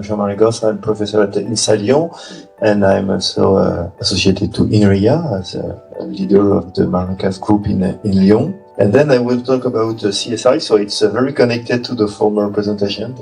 Jean-Marie Gorce, I'm professor at INSA Lyon, and I'm also associated to INRIA as a leader of the Maracas group in Lyon. And then I will talk about CSI, so it's very connected to the former presentation.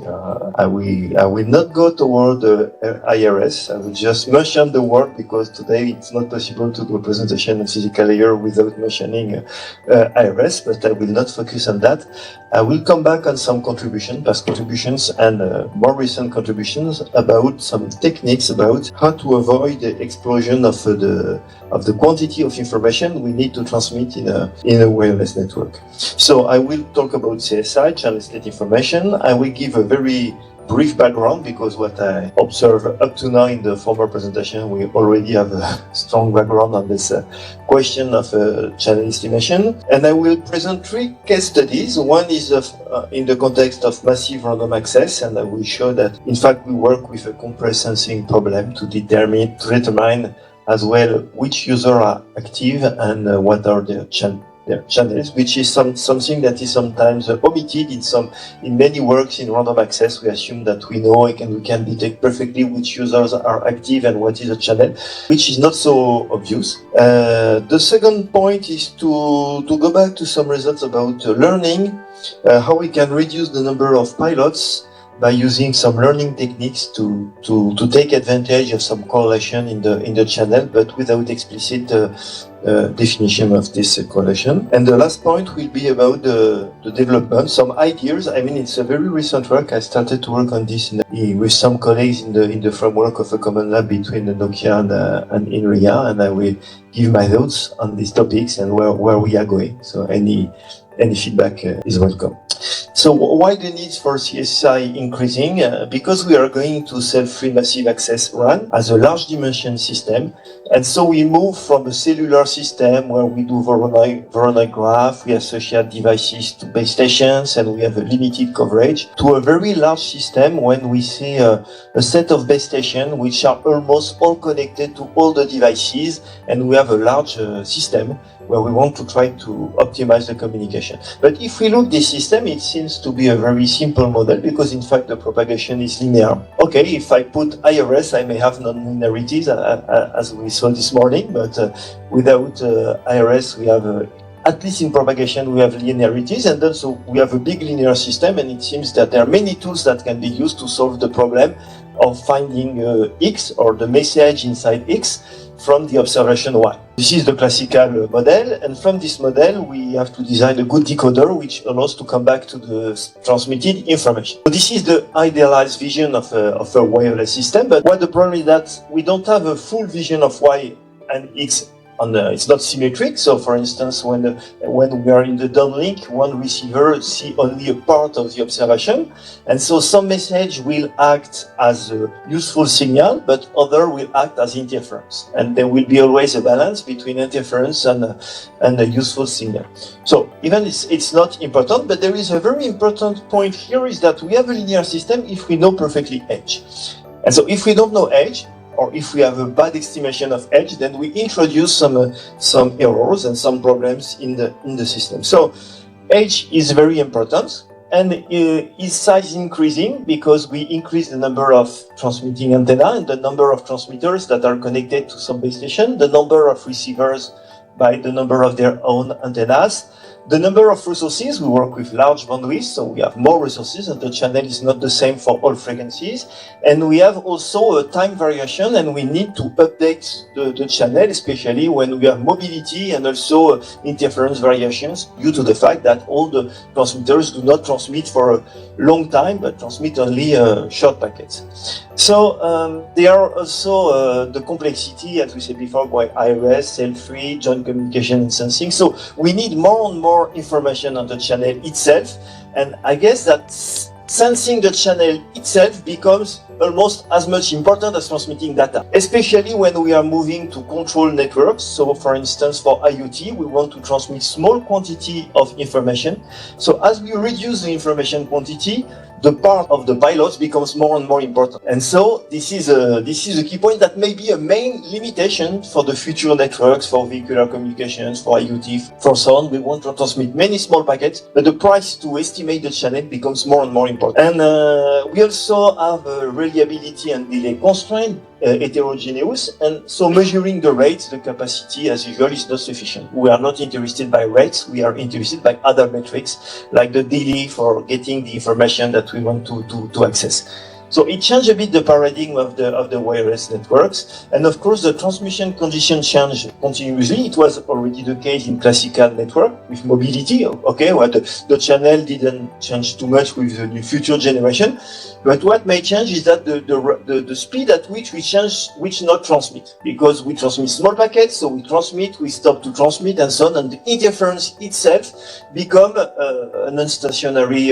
I will not go toward the IRS. I will just mention the word because today it's not possible to do a presentation on physical layer without mentioning IRS, but I will not focus on that. I will come back on some past contributions and more recent contributions about some techniques about how to avoid the explosion of the quantity of information we need to transmit in a wireless network. So I will talk about CSI, channel state information. I will give a very brief background because what I observed up to now in the former presentation, we already have a strong background on this question of channel estimation. And I will present 3 case studies. One is in the context of massive random access, and I will show that in fact we work with a compressed sensing problem to determine as well which users are active and what are their channels, which is something that is sometimes omitted in many works in random access. We assume that we know and we can detect perfectly which users are active and what is a channel, which is not so obvious. The second point is to go back to some results about learning, how we can reduce the number of pilots by using some learning techniques to take advantage of some correlation in the channel, but without explicit definition of this correlation. And the last point will be about the development, some ideas. I mean, it's a very recent work. I started to work on this with some colleagues in the framework of a common lab between Nokia and INRIA, and I will give my thoughts on these topics and where we are going. So any feedback is welcome. So why the needs for CSI increasing? Because we are going to self-free massive access RAN as a large dimension system. And so we move from a cellular system where we do Voronoi graph, we associate devices to base stations, and we have a limited coverage, to a very large system when we see a set of base stations which are almost all connected to all the devices, and we have a large system where we want to try to optimize the communication. But if we look at this system, it seems to be a very simple model because in fact the propagation is linear. Okay, if I put IRS, I may have non-linearities as we saw this morning, but without IRS we have at least in propagation we have linearities, and also we have a big linear system, and it seems that there are many tools that can be used to solve the problem of finding X or the message inside X from the observation Y. This is the classical model, and from this model we have to design a good decoder which allows to come back to the transmitted information. So this is the idealized vision of a wireless system, but what the problem is that we don't have a full vision of Y and X. It's not symmetric, so for instance when we are in the downlink, one receiver see only a part of the observation, and so some message will act as a useful signal, but other will act as interference, and there will be always a balance between interference and a useful signal. So even it's not important, but there is a very important point here, is that we have a linear system if we know perfectly edge, and so if we don't know edge, or if we have a bad estimation of edge, then we introduce some errors and some problems in the system. So edge is very important, and its size increasing because we increase the number of transmitting antenna and the number of transmitters that are connected to some base station, the number of receivers by the number of their own antennas. The number of resources, we work with large bandwidth, so we have more resources, and the channel is not the same for all frequencies. And we have also a time variation, and we need to update the channel, especially when we have mobility and also interference variations, due to the fact that all the transmitters do not transmit for a long time, but transmit only short packets. So there are also the complexity, as we said before, by IRS, self-free, joint communication and sensing. So we need more and more information on the channel itself, and I guess that sensing the channel itself becomes almost as much important as transmitting data, especially when we are moving to control networks. So for instance, for IoT, we want to transmit small quantity of information. So as we reduce the information quantity, the part of the pilots becomes more and more important. And so this is a key point that may be a main limitation for the future networks, for vehicular communications, for IoT, for so on. We want to transmit many small packets, but the price to estimate the channel becomes more and more important. And we also have a reliability and delay constraint, heterogeneous, and so measuring the rates, the capacity, as usual, is not sufficient. We are not interested by rates, we are interested by other metrics, like the delay for getting the information that we want to access. So it changed a bit the paradigm of the wireless networks, and of course the transmission conditions change continuously. It was already the case in classical network with mobility. Okay, well, the channel didn't change too much with the future generation, but what may change is that the speed at which we change, which not transmit, because we transmit small packets, so we transmit, we stop to transmit, and so on, and the interference itself become a non-stationary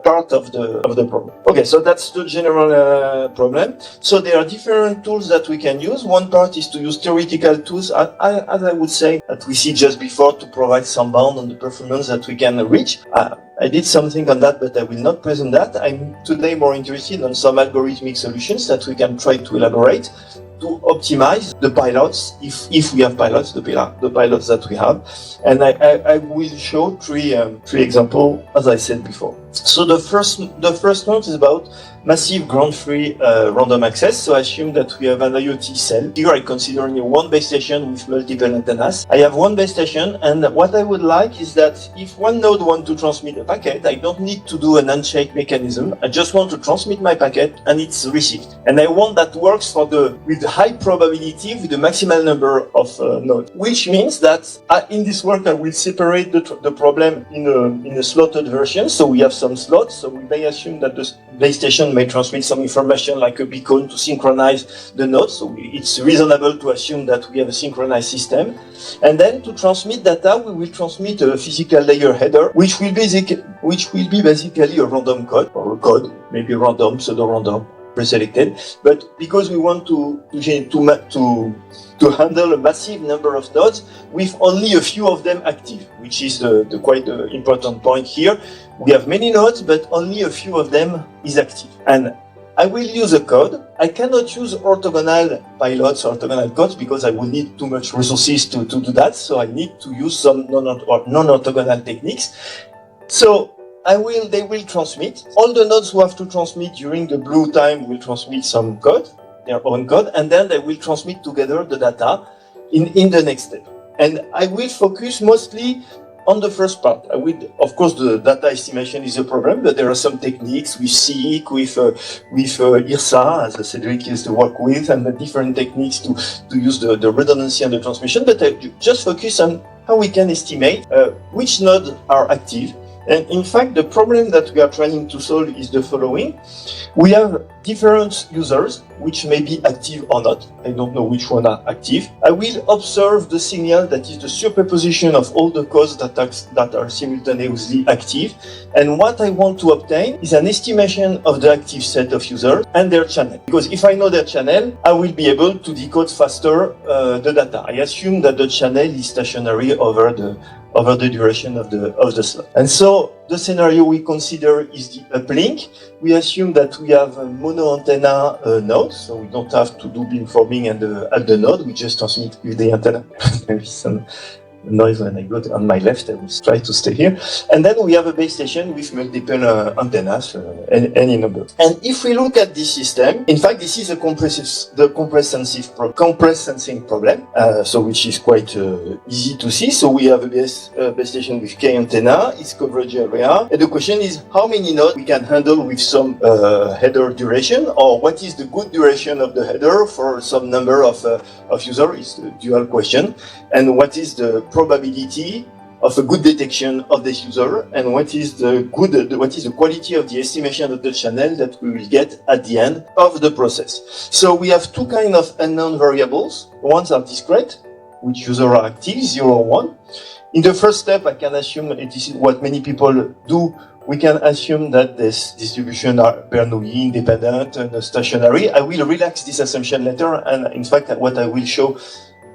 part of the problem. Okay, so that's the general problem. So there are different tools that we can use. One part is to use theoretical tools, as I would say, that we see just before, to provide some bound on the performance that we can reach. I did something on that, but I will not present that. I'm today more interested on some algorithmic solutions that we can try to elaborate to optimize the pilots, if we have pilots, the pilots that we have. And I will show three examples, as I said before. So the first one is about massive ground-free random access. So I assume that we have an IoT cell. Here I consider only one base station with multiple antennas. I have one base station, and what I would like is that if one node wants to transmit a packet, I don't need to do an handshake mechanism. I just want to transmit my packet and it's received. And I want that works with high probability with the maximal number of nodes. Which means that in this work I will separate the problem in a slotted version. So we have some slots. So we may assume that the base station may transmit some information like a beacon to synchronize the nodes. So it's reasonable to assume that we have a synchronized system. And then to transmit data, we will transmit a physical layer header, which will be basically a random code, or a code, maybe random, pseudo-random, pre-selected. But because we want to handle a massive number of nodes with only a few of them active, which is the quite important point here. We have many nodes, but only a few of them is active. And I will use a code. I cannot use orthogonal pilots or orthogonal codes because I will need too much resources to do that. So I need to use some non-orthogonal techniques. So they will transmit. All the nodes who have to transmit during the blue time will transmit some code, their own code, and then they will transmit together the data in the next step. And I will focus mostly on the first part. Of course, the data estimation is a problem, but there are some techniques with CEIC, with INSA, as Cedric used to work with, and the different techniques to use the redundancy and the transmission. But I just focus on how we can estimate which nodes are active. And in fact, the problem that we are trying to solve is the following. We have different users, which may be active or not. I don't know which one are active. I will observe the signal, that is the superposition of all the codes that are simultaneously active. And what I want to obtain is an estimation of the active set of users and their channel. Because if I know their channel, I will be able to decode faster the data. I assume that the channel is stationary over the duration of the slot. And so the scenario we consider is the uplink. We assume that we have a mono antenna node, so we don't have to do beamforming at the node. We just transmit with the antenna. Maybe some noise when I go on my left. I will try to stay here. And then we have a base station with multiple antennas, any number. And if we look at this system, in fact, this is the compress sensing problem, so which is quite easy to see. So we have a base station with K antenna, its coverage area, and the question is how many nodes we can handle with some header duration, or what is the good duration of the header for some number of users? Is the dual question. And what is the probability of a good detection of this user, and what is the quality of the estimation of the channel that we will get at the end of the process. So we have two kinds of unknown variables. Ones are discrete, which users are active, 0 or 1. In the first step, I can assume, and this is what many people do, we can assume that this distribution are Bernoulli, independent, and stationary. I will relax this assumption later, and in fact, what I will show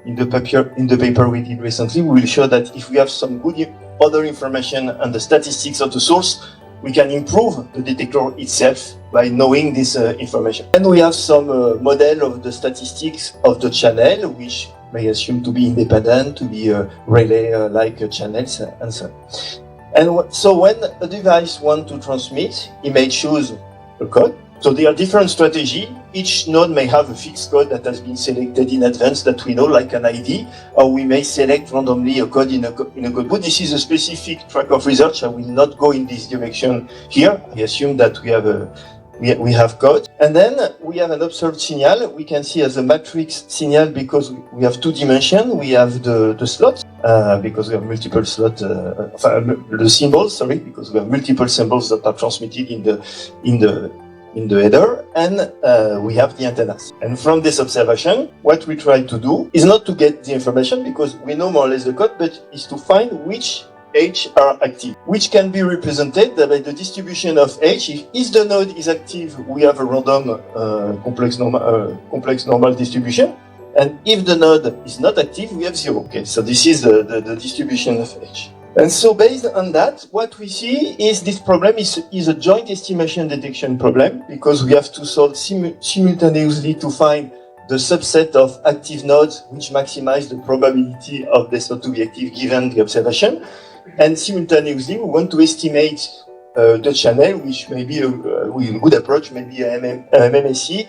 in the paper we did recently, we will show that if we have some good other information and the statistics of the source, we can improve the detector itself by knowing this information. And we have some model of the statistics of the channel, which may assume to be independent, to be relay-like channels, and so on. And so when a device wants to transmit, it may choose a code. So there are different strategies. Each node may have a fixed code that has been selected in advance that we know, like an ID, or we may select randomly a code in a code book. This is a specific track of research. I will not go in this direction here. I assume that we have code. And then we have an observed signal. We can see as a matrix signal because we have two dimensions. We have the slots, because we have multiple slots, the symbols, sorry, because we have multiple symbols that are transmitted in the header, and we have the antennas. And from this observation, what we try to do is not to get the information, because we know more or less the code, but is to find which edge are active, which can be represented by the distribution of edge. If the node is active, we have a random complex normal distribution, and if the node is not active, we have 0. Okay, so this is the distribution of edge. And so based on that, what we see is this problem is a joint estimation detection problem, because we have to solve simultaneously to find the subset of active nodes which maximize the probability of this node to be active given the observation. And simultaneously, we want to estimate the channel, which may be a good approach, maybe a MMSE,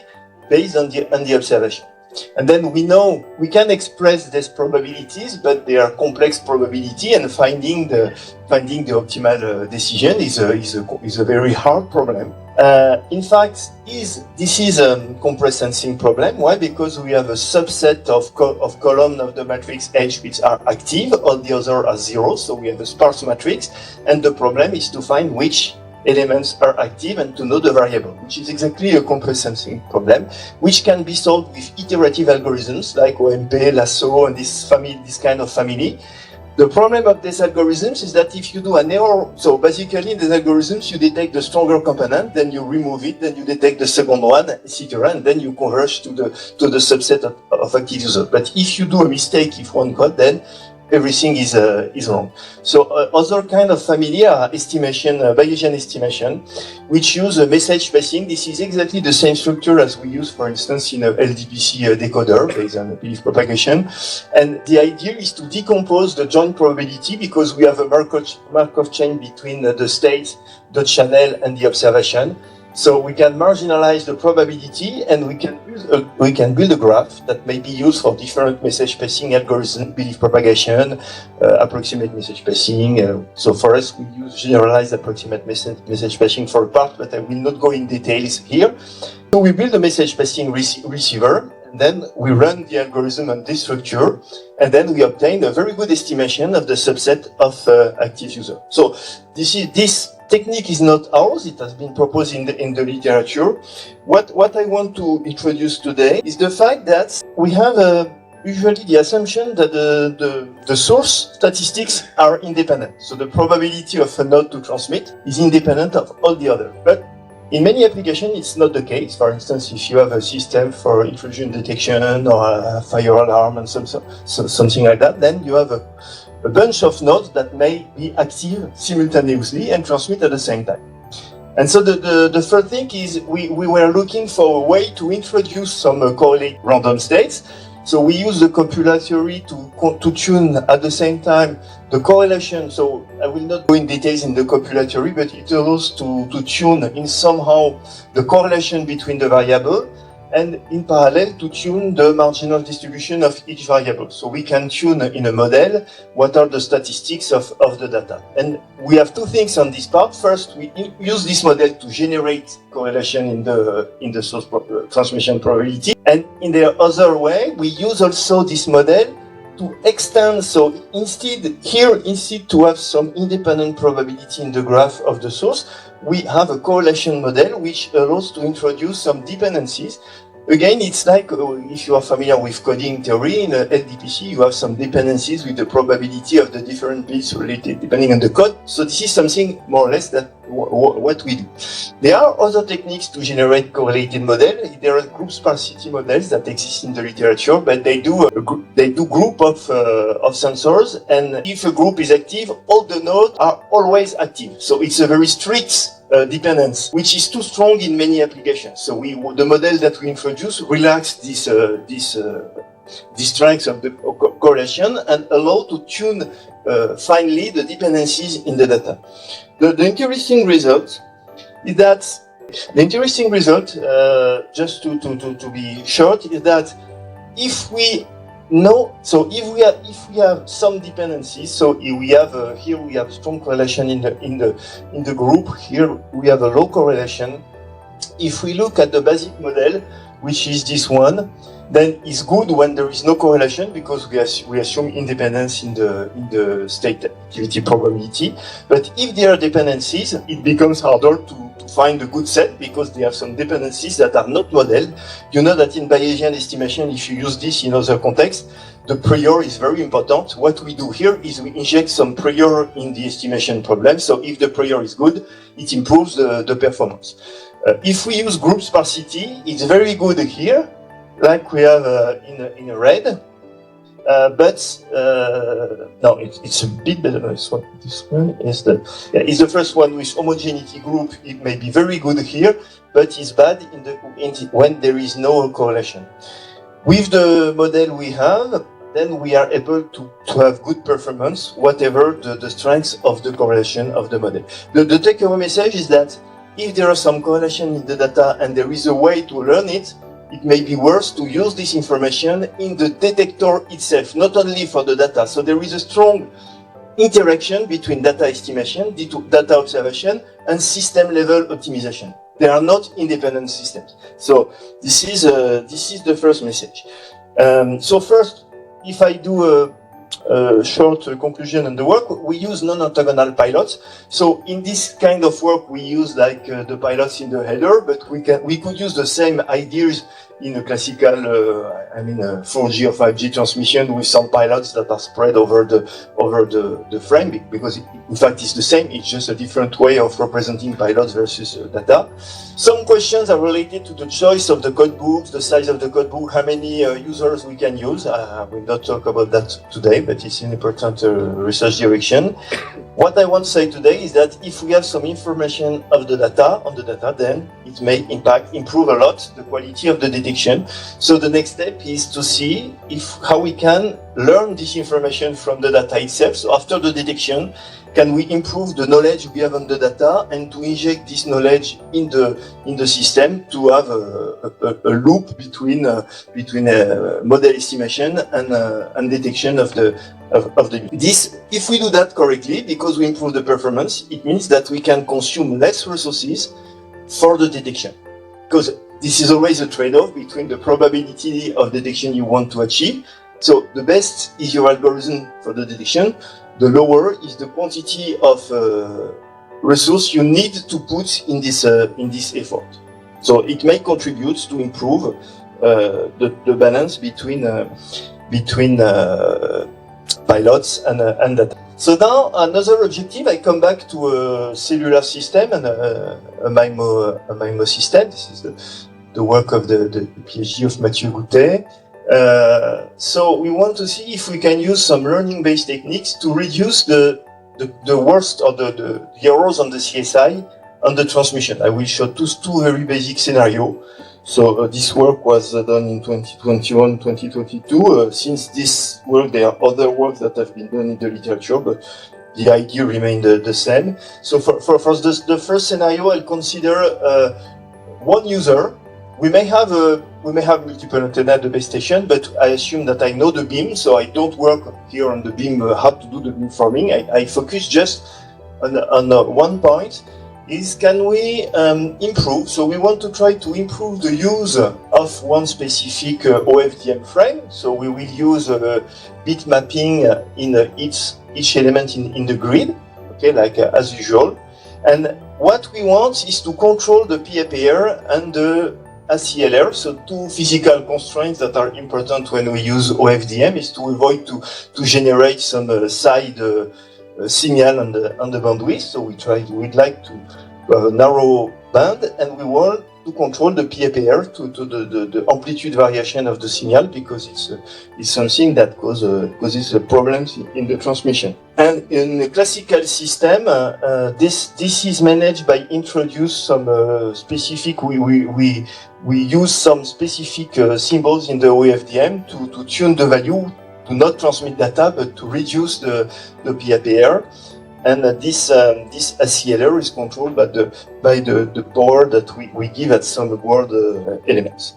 based on the observation. And then we know we can express these probabilities, but they are complex probability, and finding the optimal decision is a very hard problem. In fact, this is a compressed sensing problem. Why? Because we have a subset of columns of the matrix H which are active, all the others are 0, so we have a sparse matrix, and the problem is to find which elements are active and to know the variable, which is exactly a compressed sensing problem, which can be solved with iterative algorithms like OMP, Palaiseau, and this kind of family. The problem of these algorithms is that if you do an error, so basically in these algorithms you detect the stronger component, then you remove it, then you detect the second one, etc., and then you converge to the subset of active users. But if you do a mistake, if one code, then everything is wrong. So other kind of family are estimation, Bayesian estimation, which use a message passing. This is exactly the same structure as we use, for instance, in a LDPC decoder based on belief propagation. And the idea is to decompose the joint probability, because we have a Markov chain between the state, the channel, and the observation. So we can marginalize the probability, and we can build a graph that may be used for different message passing algorithms, belief propagation, approximate message passing. So for us, we use generalized approximate message passing for a part, but I will not go in details here. So we build a message passing receiver, and then we run the algorithm on this structure, and then we obtain a very good estimation of the subset of active user. So this technique is not ours, it has been proposed in the literature. What I want to introduce today is the fact that we have usually the assumption that the source statistics are independent. So the probability of a node to transmit is independent of all the others. But in many applications, it's not the case. For instance, if you have a system for intrusion detection or a fire alarm and something like that, then you have a bunch of nodes that may be active simultaneously and transmit at the same time. And so the third thing is we were looking for a way to introduce some correlate random states. So we use the copulatory to tune at the same time the correlation. So I will not go in details in the copulatory, but it allows to tune in somehow the correlation between the variable, and in parallel to tune the marginal distribution of each variable. So we can tune in a model what are the statistics of the data. And we have two things on this part. First, we use this model to generate correlation in the source transmission probability. And in the other way, we use also this model to extend. So instead to have some independent probability in the graph of the source, we have a correlation model which allows to introduce some dependencies. Again, it's like if you are familiar with coding theory in LDPC, you have some dependencies with the probability of the different bits related depending on the code. So this is something more or less that what we do. There are other techniques to generate correlated models. There are group sparsity models that exist in the literature, but they do group of sensors, and if a group is active, all the nodes are always active. So it's a very strict dependence, which is too strong in many applications. So the model that we introduce relax this strength of the correlation and allow to tune finely the dependencies in the data. The interesting result is that just to be short, is that if we know, so if we have some dependencies, so we have here we have strong correlation in the group. Here we have a low correlation. If we look at the basic model, which is this one, then it's good when there is no correlation because we assume independence in the state activity probability. But if there are dependencies, it becomes harder to find a good set because they have some dependencies that are not modeled. You know that in Bayesian estimation, if you use this in other contexts, the prior is very important. What we do here is we inject some prior in the estimation problem. So if the prior is good, it improves the performance. If we use group sparsity, it's very good here, like we have in red. But no, it's a bit better. This one is is the first one with homogeneity group. It may be very good here, but it's bad when there is no correlation. With the model we have, then we are able to have good performance, whatever the strength of the correlation of the model. The takeaway message is that if there are some correlation in the data and there is a way to learn it, it may be worth to use this information in the detector itself, not only for the data. So there is a strong interaction between data estimation, data observation, and system level optimization. They are not independent systems. So this is the first message. So first, if I do a short conclusion on the work, we use non-orthogonal pilots. So in this kind of work, we use like the pilots in the header, but we could use the same ideas in a classical, 4G or 5G transmission with some pilots that are spread over the frame, because in fact it's the same. It's just a different way of representing pilots versus data. Some questions are related to the choice of the codebooks, the size of the codebook, how many users we can use. We'll not talk about that today, but it's an important research direction. What I want to say today is that if we have some information on the data, then it may improve a lot the quality of the detection. So the next step is to see how we can learn this information from the data itself. So after the detection, can we improve the knowledge we have on the data and to inject this knowledge in the system to have a loop between model estimation and detection of the this. If we do that correctly, because we improve the performance, it means that we can consume less resources for the detection, because this is always a trade-off between the probability of detection you want to achieve. So the best is your algorithm for the detection. The lower is the quantity of resource you need to put in this effort. So it may contribute to improve the balance between pilots and data. So now another objective, I come back to a cellular system and a MIMO system. This is the work of the PhD of Mathieu Goutet. So we want to see if we can use some learning-based techniques to reduce the worst or the errors on the CSI on the transmission. I will show two very basic scenarios. So this work was done in 2021, 2022. Since this work, there are other works that have been done in the literature, but the idea remained the same. So for the first scenario, I'll consider one user. We may have multiple antenna at the base station, but I assume that I know the beam, so I don't work here on the beam, how to do the beam forming. I focus just on one point. Is can we improve? So we want to try to improve the use of one specific OFDM frame. So we will use bit mapping in each element in the grid, okay, like as usual. And what we want is to control the PA pair and the ACLR, so two physical constraints that are important when we use OFDM is to avoid to generate some side signal on the bandwidth. So we'd like to have a narrow band, and we want to control the PAPR to the amplitude variation of the signal, because it's something that causes problems in the transmission. And in a classical system, this is managed by introduce some specific. We use some specific symbols in the OFDM to tune the value, to not transmit data, but to reduce the PAPR. And this ACLR is controlled by the power that we give at some board elements.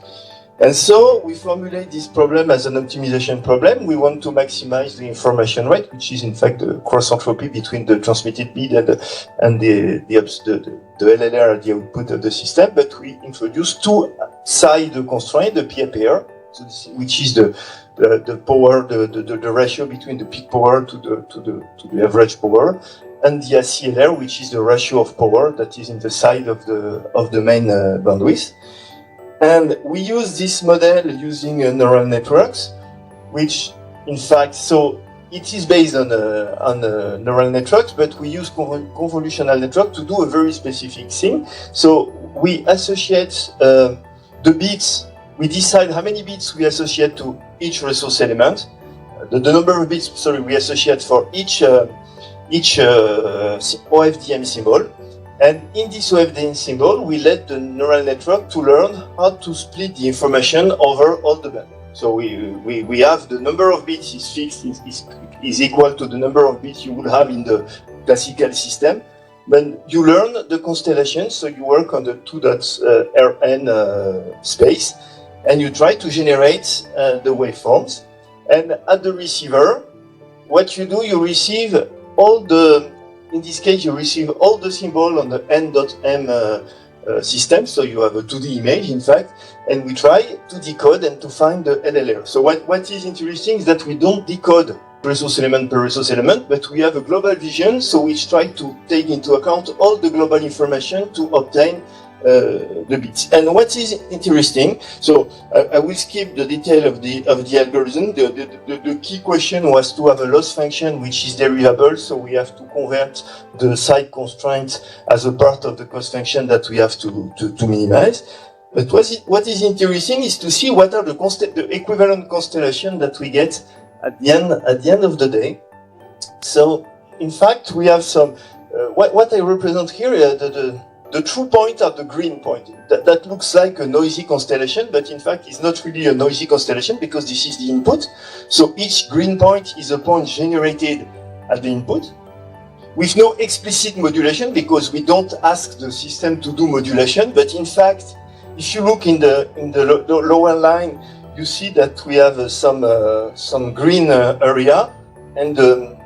And so we formulate this problem as an optimization problem. We want to maximize the information rate, which is in fact the cross entropy between the transmitted bit and the LLR at the output of the system. But we introduce two side constraints: the PAPR, which is the power, the ratio between the peak power to the average power, and the ACLR, which is the ratio of power that is in the side of the main bandwidth. And we use this model using neural networks, which in fact, so it is based on neural networks, but we use convolutional network to do a very specific thing. So we associate the bits. We decide how many bits we associate to each resource element. The number of bits, we associate for each OFDM symbol. And in this OFDM symbol, we let the neural network to learn how to split the information over all the band. So we have the number of bits is fixed, is equal to the number of bits you would have in the classical system. But you learn the constellation, so you work on the 2.Rn space, and you try to generate the waveforms. And at the receiver, what you do, you receive all the, in this case, you receive all the symbol on the n.m system, so you have a 2D image, in fact, and we try to decode and to find the LLR. So what is interesting is that we don't decode resource element per resource element, but we have a global vision, so we try to take into account all the global information to obtain the bits. And what is interesting, so I will skip the detail of the algorithm. The key question was to have a loss function which is derivable, so we have to convert the side constraint as a part of the cost function that we have to minimize. But what is interesting is to see what are the equivalent constellation that we get at the end of the day. So in fact we have some what I represent here, the true point are the green point. That looks like a noisy constellation, but in fact it's not really a noisy constellation because this is the input. So each green point is a point generated at the input with no explicit modulation, because we don't ask the system to do modulation. But in fact, if you look in the lower line, you see that we have some green area, and the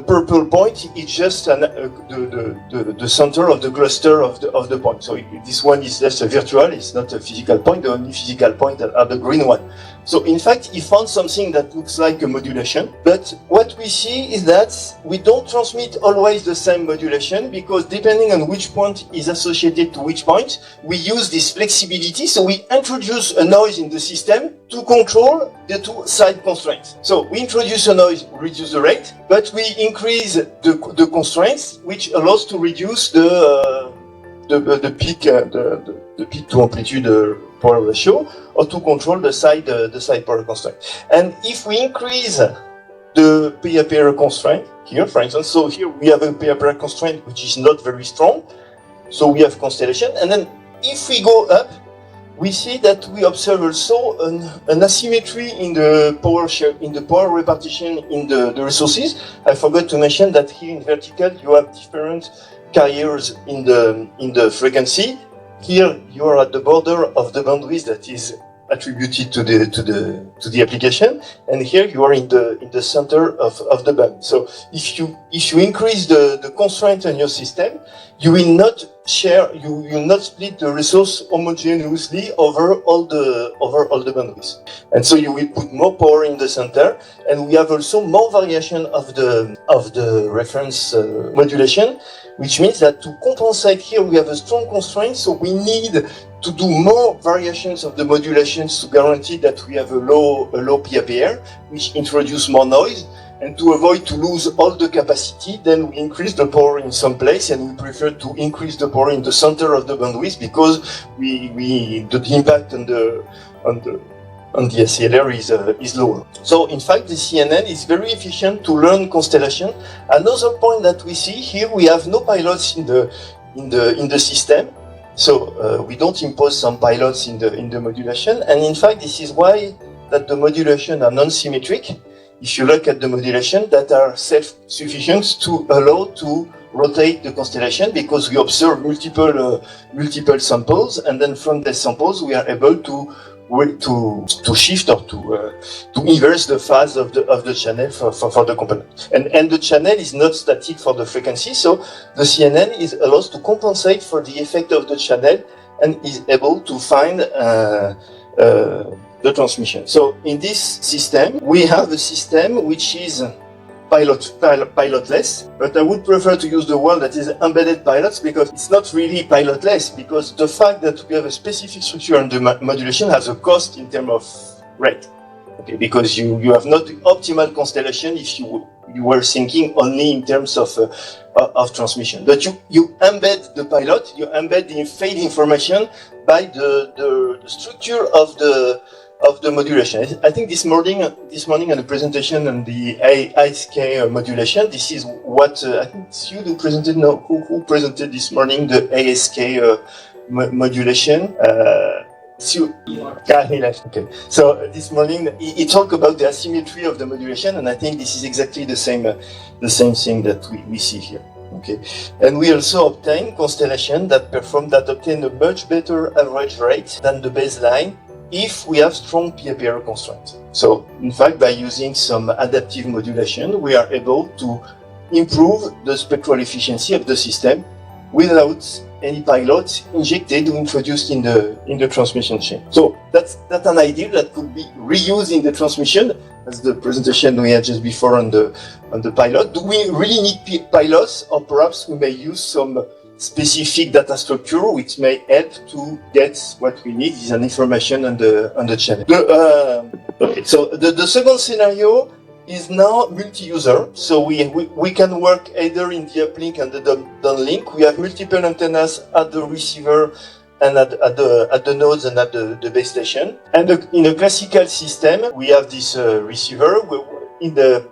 purple point is just the center of the cluster of the point. So this one is just a virtual; it's not a physical point. The only physical point are the green one. So in fact, he found something that looks like a modulation. But what we see is that we don't transmit always the same modulation, because depending on which point is associated to which point, we use this flexibility. So we introduce a noise in the system to control the two side constraints. So we introduce a noise, reduce the rate, but we increase the constraints, which allows to reduce the peak to amplitude power ratio, or to control the side power constraint. And if we increase the PAPR constraint here, for instance, so here we have a PAPR constraint which is not very strong, so we have constellation. And then if we go up, we see that we observe also an asymmetry in the power share, in the power repartition in the resources. I forgot to mention that here in vertical you have different carriers in the frequency. Here you are at the border of the bandwidth that is attributed to the application, and here you are in the center of the band. So if you increase the constraint on your system, you will not you will not split the resource homogeneously over all the bandwidth. And so you will put more power in the center, and we have also more variation of the reference modulation, which means that to compensate here we have a strong constraint, so we need to do more variations of the modulations to guarantee that we have a low PAPR, which introduce more noise. And to avoid to lose all the capacity, then we increase the power in some place, and we prefer to increase the power in the center of the bandwidth because the impact on the SCLR is lower. So in fact, the CNN is very efficient to learn constellation. Another point that we see here, we have no pilots in the system. So we don't impose some pilots in the modulation, and in fact, this is why that the modulation are non-symmetric. If you look at the modulation that are self-sufficient to allow to rotate the constellation, because we observe multiple samples, and then from the samples we are able to shift or to inverse the phase of the channel for the component. And the channel is not static for the frequency, so the CNN allows to compensate for the effect of the channel and is able to find the transmission. So in this system, we have a system which is pilotless, but I would prefer to use the word that is embedded pilots, because it's not really pilotless, because the fact that we have a specific structure and the modulation has a cost in terms of rate. Okay, because you have not the optimal constellation if you were thinking only in terms of transmission. But you embed the pilot, you embed the fade information by the structure of the modulation. I think this morning on the presentation on the ASK modulation, this is what I think it's you who presented. No, who presented this morning the ASK modulation? Okay. So this morning he talked about the asymmetry of the modulation, and I think this is exactly the same thing that we see here. Okay, and we also obtain constellation that obtain a much better average rate than the baseline if we have strong PAPR constraints. So in fact, by using some adaptive modulation, we are able to improve the spectral efficiency of the system without any pilots injected or introduced in the transmission chain. So that's an idea that could be reused in the transmission, as the presentation we had just before on the pilot. Do we really need pilots, or perhaps we may use some specific data structure which may help to get what we need is an information on the channel. Okay, so the second scenario is now multi-user. So we can work either in the uplink and the downlink. We have multiple antennas at the receiver and at the nodes and at the base station. And in a classical system, we have this receiver.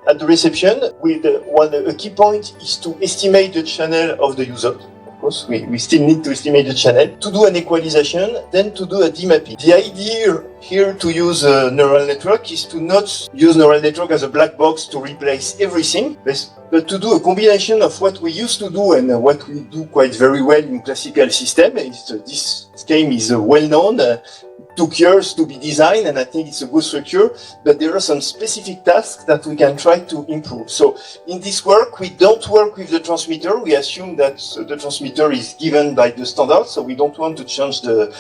At the reception, a key point is to estimate the channel of the user. Of course, we still need to estimate the channel, to do an equalization, then to do a demapping. The idea here to use a neural network is to not use neural network as a black box to replace everything, but to do a combination of what we used to do and what we do quite very well in classical system. This scheme is well known. Took years to be designed, and I think it's a good structure, but there are some specific tasks that we can try to improve. So in this work, we don't work with the transmitter. We assume that the transmitter is given by the standard, so we don't want to change the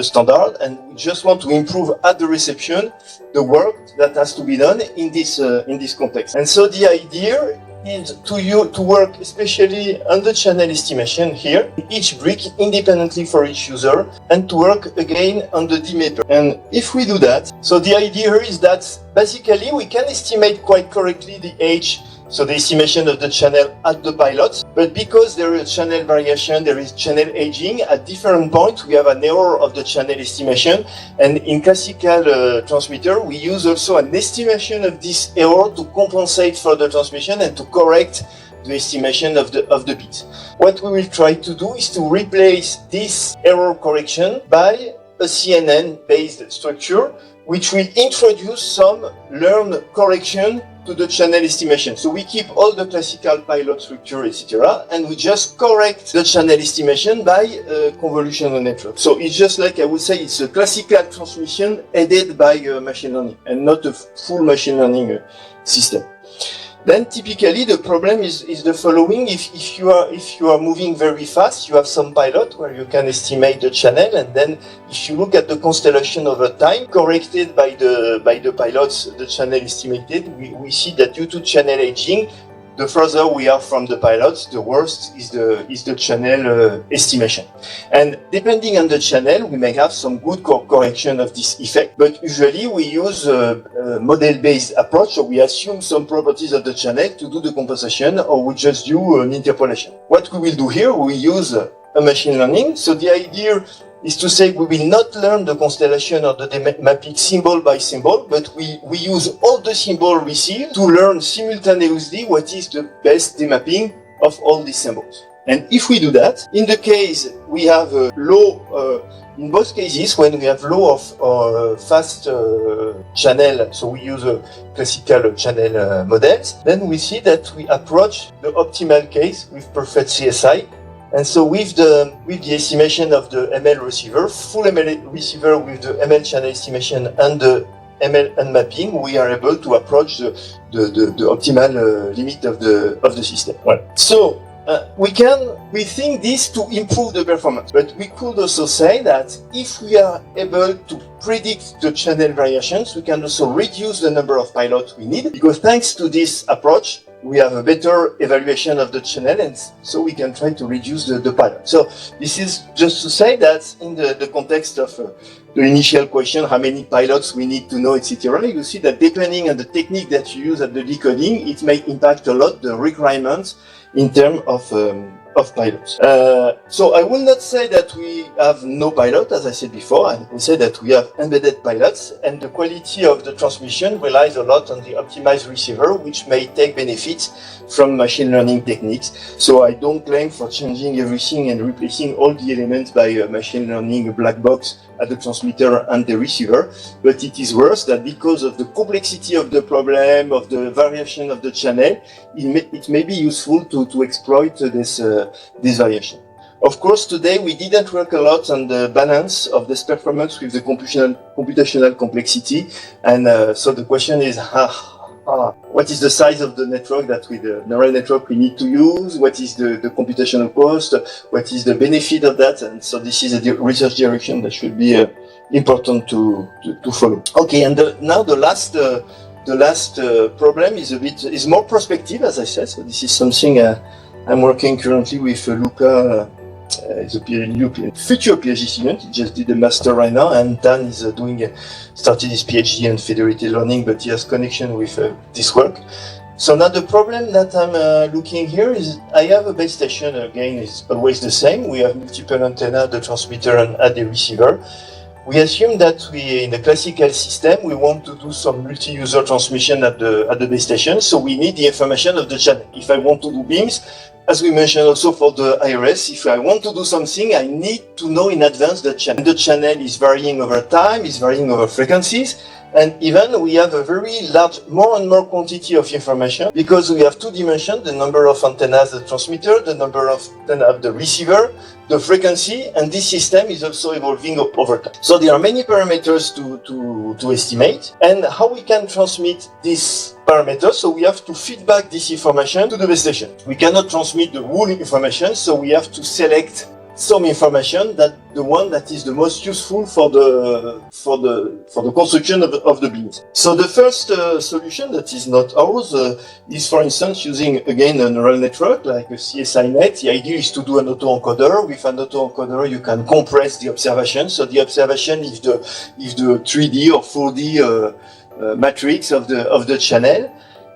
standard, and we just want to improve at the reception the work that has to be done in this context. And so the idea is to work especially on the channel estimation here, each brick independently for each user, and to work again on the demapper. And if we do that, so the idea here is that basically we can estimate quite correctly the age, so the estimation of the channel at the pilot, but because there is channel variation, there is channel aging, at different points we have an error of the channel estimation, and in classical transmitter we use also an estimation of this error to compensate for the transmission and to correct the estimation of the bit. What we will try to do is to replace this error correction by a CNN-based structure, which will introduce some learned correction to the channel estimation. So we keep all the classical pilot structure, etc., and we just correct the channel estimation by a convolutional network. So it's just like, I would say, it's a classical transmission aided by machine learning and not a full machine learning system. Then typically the problem is the following. If you are moving very fast, you have some pilot where you can estimate the channel, and then if you look at the constellation over time, corrected by the pilots, the channel estimated, we see that due to channel aging, the further we are from the pilots, the worse is the channel estimation. And depending on the channel, we may have some good correction of this effect, but usually we use a model-based approach, so we assume some properties of the channel to do the compensation, or we just do an interpolation. What we will do here, we use a machine learning. So the idea is to say we will not learn the constellation or the mapping symbol by symbol, but we use all the symbols received to learn simultaneously what is the best demapping of all these symbols. And if we do that, in the case we have a low, in both cases, when we have low of fast channel, so we use a classical channel models, then we see that we approach the optimal case with perfect CSI. And so with the estimation of the ML receiver, full ML receiver with the ML channel estimation and the ML unmapping, we are able to approach the optimal limit of the system. Right. So we think this to improve the performance, but we could also say that if we are able to predict the channel variations, we can also reduce the number of pilots we need, because thanks to this approach, we have a better evaluation of the channel, and so we can try to reduce the pilot. So this is just to say that in the context of the initial question, how many pilots we need to know, etc., you see that depending on the technique that you use at the decoding, it may impact a lot the requirements in terms of pilots. So I will not say that we have no pilot, as I said before, and we say that we have embedded pilots, and the quality of the transmission relies a lot on the optimized receiver, which may take benefits from machine learning techniques. So I don't claim for changing everything and replacing all the elements by a machine learning black box at the transmitter and the receiver, but it is worse that because of the complexity of the problem, of the variation of the channel, it may be useful to exploit this variation. Of course, today we didn't work a lot on the balance of this performance with the computational complexity, and so the question is, what is the size of the network that with the neural network we need to use? What is the computational cost? What is the benefit of that? And so this is a research direction that should be important to follow. Okay, and now the last problem is more prospective, as I said. So this is something I'm working currently with Luca. Is a future PhD student. He just did a master right now, and Dan is started his PhD in federated learning, but he has connection with this work. So now the problem that I'm looking here is I have a base station. Again, it's always the same. We have multiple antennas, the transmitter and at the receiver. We assume that in the classical system, we want to do some multi-user transmission at the base station, so we need the information of the channel. If I want to do beams, as we mentioned also for the IRS, if I want to do something, I need to know in advance the channel. The channel is varying over time, is varying over frequencies, and even we have a very large, more and more quantity of information, because we have two dimensions, the number of antennas, the transmitter, the number of antennas of the receiver, the frequency, and this system is also evolving over time. So there are many parameters to estimate, and how we can transmit these parameters, so we have to feed back this information to the base station. We cannot transmit the whole information, so we have to select some information, that the one that is the most useful for the construction of the beams. So the first solution that is not ours is, for instance, using again a neural network like a CSI net. The idea is to do an autoencoder. With an autoencoder, you can compress the observation. So the observation is the 3D or 4D matrix of the channel.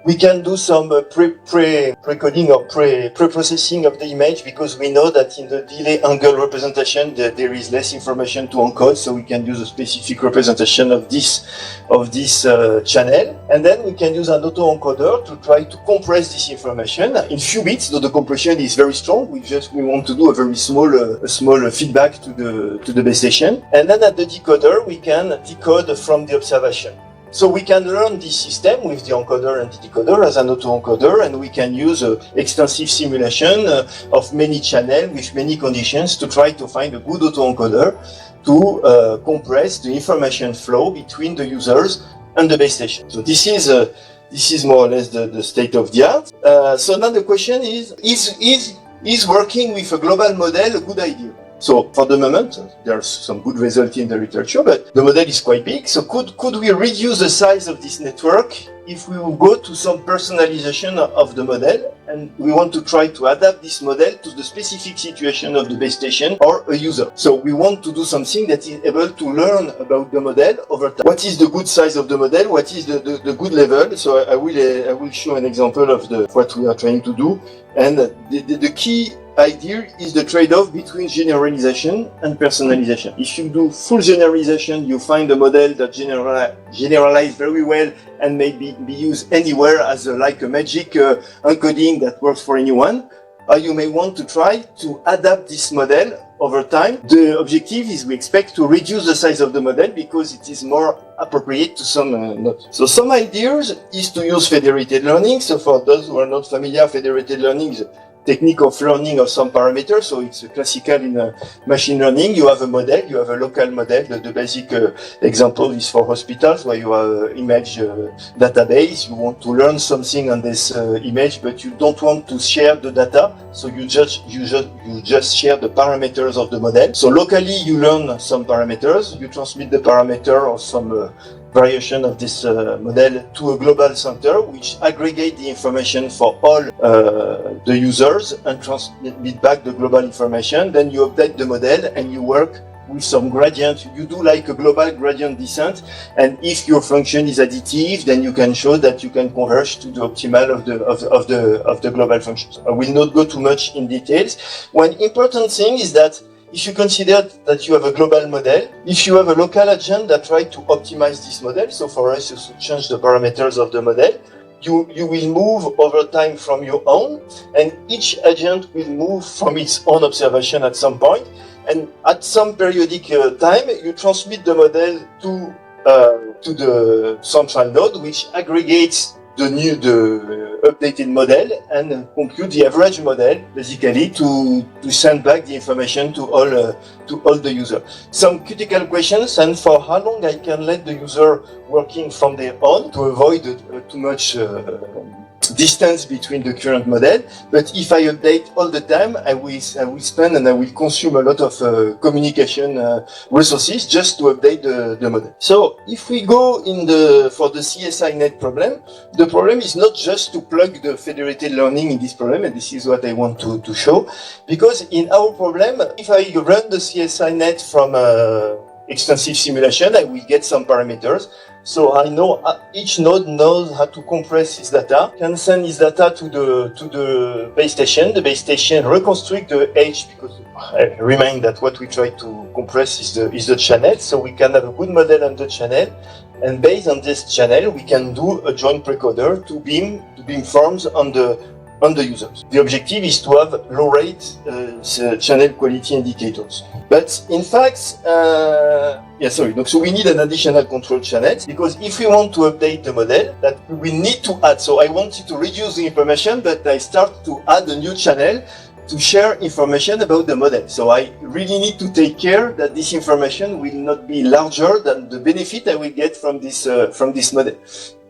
We can do some pre-coding or pre-processing of the image, because we know that in the delay angle representation there is less information to encode, so we can use a specific representation of this channel, and then we can use an autoencoder to try to compress this information in few bits. So the compression is very strong. We want to do a very small feedback to the base station, and then at the decoder we can decode from the observation. So we can learn this system with the encoder and the decoder as an autoencoder, and we can use extensive simulation of many channels with many conditions to try to find a good autoencoder to compress the information flow between the users and the base station. So this This is more or less the state of the art. So now the question is working with a global model a good idea? So for the moment, there's some good result in the literature, but the model is quite big. So could we reduce the size of this network if we will go to some personalization of the model, and we want to try to adapt this model to the specific situation of the base station or a user? So we want to do something that is able to learn about the model over time. What is the good size of the model? What is the good level? So I will show an example of what we are trying to do. And the key idea is the trade-off between generalization and personalization. If you do full generalization, you find a model that generalize very well and may be used anywhere as like a magic encoding that works for anyone. Or you may want to try to adapt this model over time. The objective is we expect to reduce the size of the model because it is more appropriate to some nodes. So some ideas is to use federated learning. So for those who are not familiar, federated learning is a technique of learning of some parameters. So it's classical in machine learning. You have a model, you have a local model. The basic example is for hospitals where you have an image database. You want to learn something on this image, but you don't want to share the data. So you just share the parameters of the model. So locally you learn some parameters. You transmit the parameter of some variation of this model to a global center, which aggregate the information for all the users and transmit back the global information. Then you update the model and you work with some gradient. You do like a global gradient descent, and if your function is additive, then you can show that you can converge to the optimal of the global functions. I will not go too much in details. One important thing is that if you consider that you have a global model, if you have a local agent that tries to optimize this model, so for us to change the parameters of the model, you will move over time from your own, and each agent will move from its own observation at some point, and at some periodic time, you transmit the model to the central node, which aggregates the updated model and compute the average model, basically to send back the information to all the user. Some critical questions, and for how long I can let the user working from their own to avoid too much distance between the current model. But if I update all the time, I will spend and I will consume a lot of communication resources just to update the model. So if we go for the CSI net problem, the problem is not just to plug the federated learning in this problem, and this is what I want to show, because in our problem, if I run the CSI net from extensive simulation, I will get some parameters. So I know each node knows how to compress its data, can send its data to the base station. The base station reconstruct the H, because I remind that what we try to compress is the channel. So we can have a good model on the channel, and based on this channel, we can do a joint precoder to beam forms on the users. The objective is to have low rate channel quality indicators. But in fact, so we need an additional control channel, because if we want to update the model, that we need to add. So I wanted to reduce the information, but I start to add a new channel to share information about the model. So I really need to take care that this information will not be larger than the benefit I will get from this model,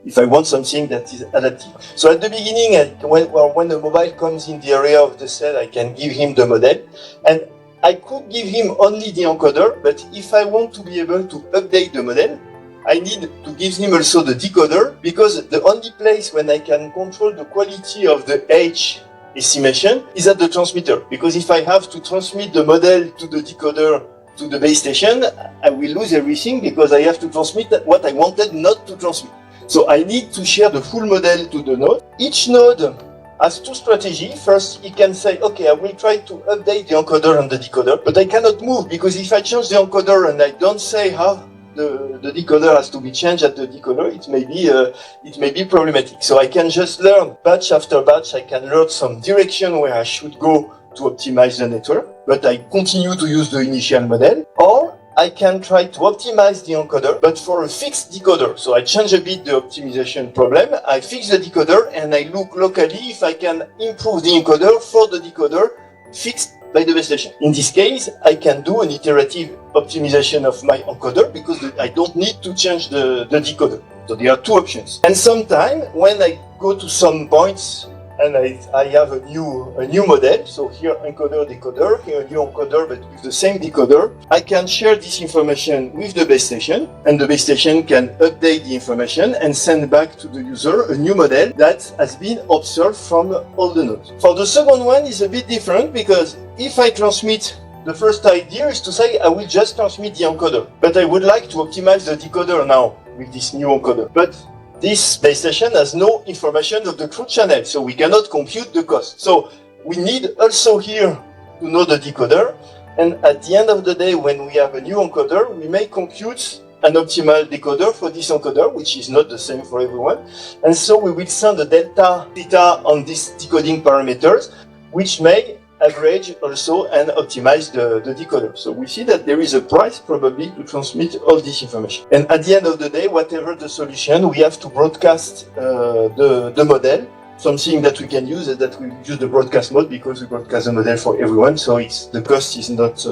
if I want something that is adaptive. So at the beginning, when the mobile comes in the area of the cell, I can give him the model, and I could give him only the encoder, but if I want to be able to update the model, I need to give him also the decoder, because the only place when I can control the quality of the H estimation is at the transmitter. Because if I have to transmit the model to the decoder to the base station, I will lose everything, because I have to transmit what I wanted not to transmit. So I need to share the full model to the node. Each node has two strategies. First, he can say, okay, I will try to update the encoder and the decoder, but I cannot move, because if I change the encoder and I don't say how the decoder has to be changed at the decoder, it may be problematic. So I can just learn batch after batch. I can learn some direction where I should go to optimize the network, but I continue to use the initial model. Or I can try to optimize the encoder, but for a fixed decoder. So I change a bit the optimization problem, I fix the decoder, and I look locally if I can improve the encoder for the decoder fixed by the base station. In this case, I can do an iterative optimization of my encoder because I don't need to change the decoder. So there are two options. And sometimes when I go to some points and I have a new model, so here encoder, decoder, here a new encoder but with the same decoder, I can share this information with the base station, and the base station can update the information and send back to the user a new model that has been observed from all the nodes. For the second one is a bit different, because if I transmit, the first idea is to say I will just transmit the encoder, but I would like to optimize the decoder now with this new encoder. But this base station has no information of the true channel, so we cannot compute the cost. So we need also here to know the decoder, and at the end of the day, when we have a new encoder, we may compute an optimal decoder for this encoder, which is not the same for everyone. And so we will send a delta theta on these decoding parameters, which may average also and optimize the decoder. So we see that there is a price probably to transmit all this information. And at the end of the day, whatever the solution, we have to broadcast the model. Something that we can use is that we use the broadcast mode, because we broadcast the model for everyone, so the cost is not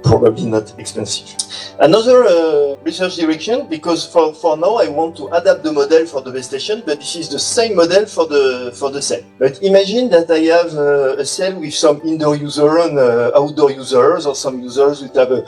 probably not expensive. Another research direction, because for now I want to adapt the model for the base station, but this is the same model for the cell. But imagine that I have a cell with some indoor user and outdoor users, or some users that have a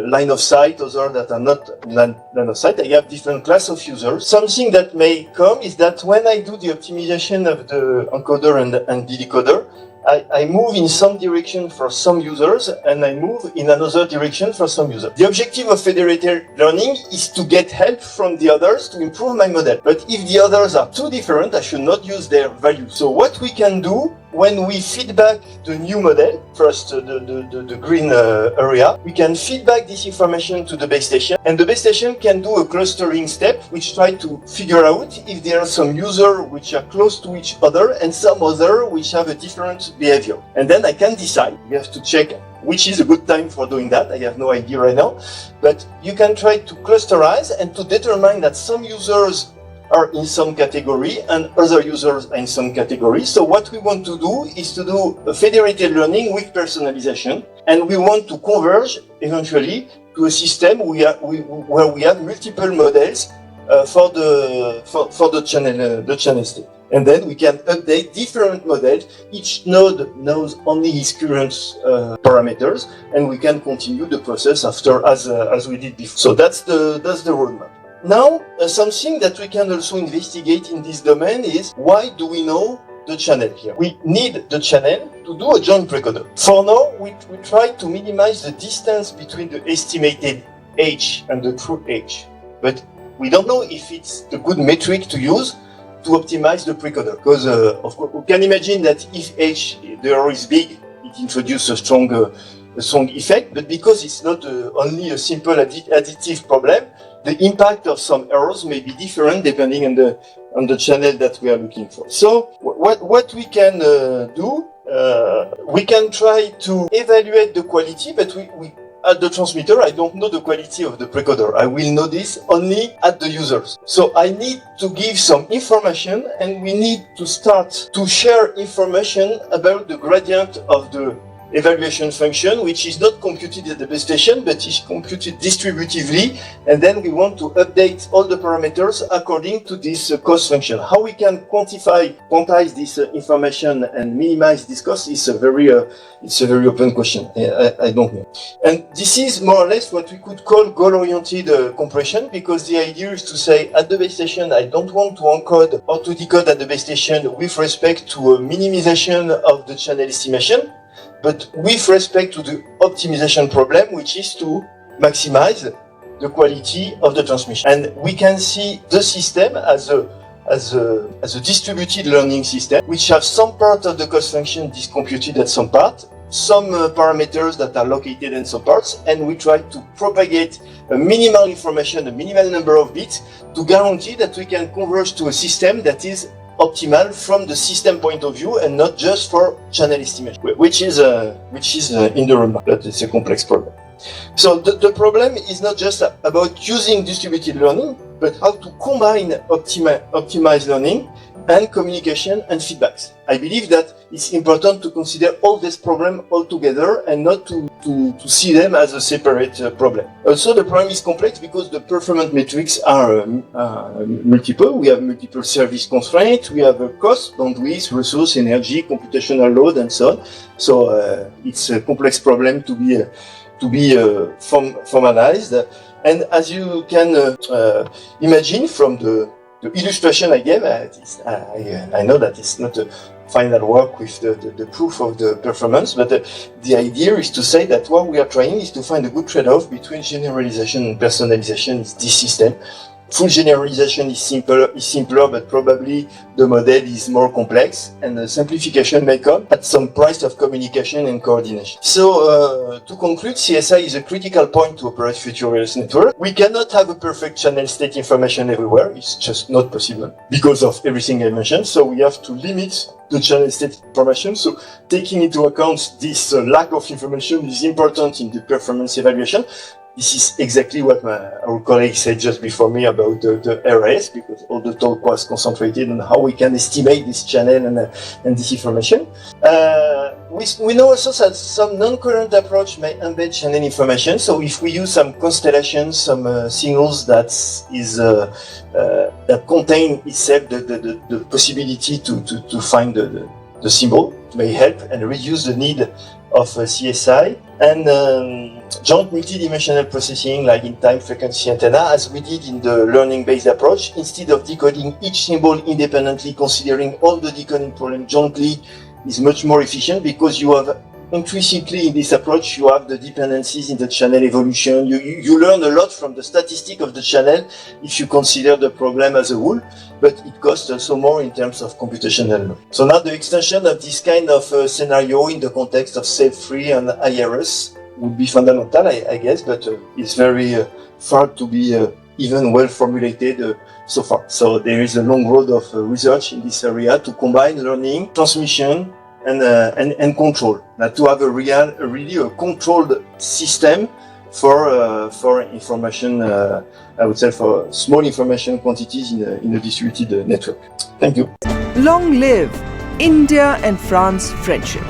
line of sight, others that are not line of sight. I have different class of users. Something that may come is that when I do the optimization of the encoder and the decoder, I move in some direction for some users and I move in another direction for some users. The objective of federated learning is to get help from the others to improve my model. But if the others are too different, I should not use their value. So what we can do when we feedback the new model, first the green area, we can feedback this information to the base station, and the base station can do a clustering step which try to figure out if there are some users which are close to each other and some other which have a different behavior. And then I can decide. You have to check which is a good time for doing that. I have no idea right now, but you can try to clusterize and to determine that some users are in some category and other users are in some category. So what we want to do is to do a federated learning with personalization, and we want to converge eventually to a system where we have multiple models for the channel state. And then we can update different models. Each node knows only its current parameters, and we can continue the process after as we did before. So that's the roadmap. Now, something that we can also investigate in this domain is why do we know the channel here? We need the channel to do a joint precoder. For now, we try to minimize the distance between the estimated age and the true age. But we don't know if it's the good metric to use to optimize the precoder. Because, of course, we can imagine that if age, the error is big, it introduces a strong effect. But because it's not only a simple additive problem, the impact of some errors may be different depending on the channel that we are looking for. So what we can do, we can try to evaluate the quality, but we at the transmitter, I don't know the quality of the precoder. I will know this only at the users. So I need to give some information, and we need to start to share information about the gradient of the evaluation function, which is not computed at the base station, but is computed distributively. And then we want to update all the parameters according to this cost function. How we can quantize this information and minimize this cost is a very open question. I don't know. And this is more or less what we could call goal-oriented compression, because the idea is to say at the base station, I don't want to encode or to decode at the base station with respect to a minimization of the channel estimation, but with respect to the optimization problem, which is to maximize the quality of the transmission. And we can see the system as a distributed learning system, which has some part of the cost function discomputed at some part, some parameters that are located in some parts, and we try to propagate a minimal information, a minimal number of bits, to guarantee that we can converge to a system that is optimal from the system point of view and not just for channel estimation, which is in the roadmap, but it's a complex problem. So the problem is not just about using distributed learning, but how to combine optimize learning and communication and feedbacks. I believe that it's important to consider all these problems all together and not to see them as a separate problem. Also, the problem is complex because the performance metrics are multiple. We have multiple service constraints, we have cost, bandwidth, resource, energy, computational load, and so on. So it's a complex problem to be formalized. And as you can imagine from the illustration I gave, I know that it's not a final work with the proof of the performance, but the idea is to say that what we are trying is to find a good trade-off between generalization and personalization in this system. Full generalization is simpler, but probably the model is more complex, and the simplification may come at some price of communication and coordination. So, to conclude, CSI is a critical point to operate future wireless network. We cannot have a perfect channel state information everywhere. It's just not possible because of everything I mentioned. So we have to limit the channel state information. So taking into account this lack of information is important in the performance evaluation. This is exactly what our colleague said just before me about the RS, because all the talk was concentrated on how we can estimate this channel and this information. We know also that some non-current approach may embed channel information. So if we use some constellations, some signals that contain itself the possibility to find the symbol, may help and reduce the need of CSI. And joint multidimensional processing, like in time frequency antenna, as we did in the learning-based approach, instead of decoding each symbol independently, considering all the decoding problems jointly, is much more efficient because you have intrinsically in this approach, you have the dependencies in the channel evolution. You learn a lot from the statistic of the channel if you consider the problem as a whole, but it costs also more in terms of computational load. So now the extension of this kind of scenario in the context of SAFE-free and IRS would be fundamental, I guess, but it's very far to be even well formulated so far. So there is a long road of research in this area to combine learning, transmission, and control. Now, to have a really controlled system for information, I would say for small information quantities in a distributed network. Thank you. Long live India and France friendship.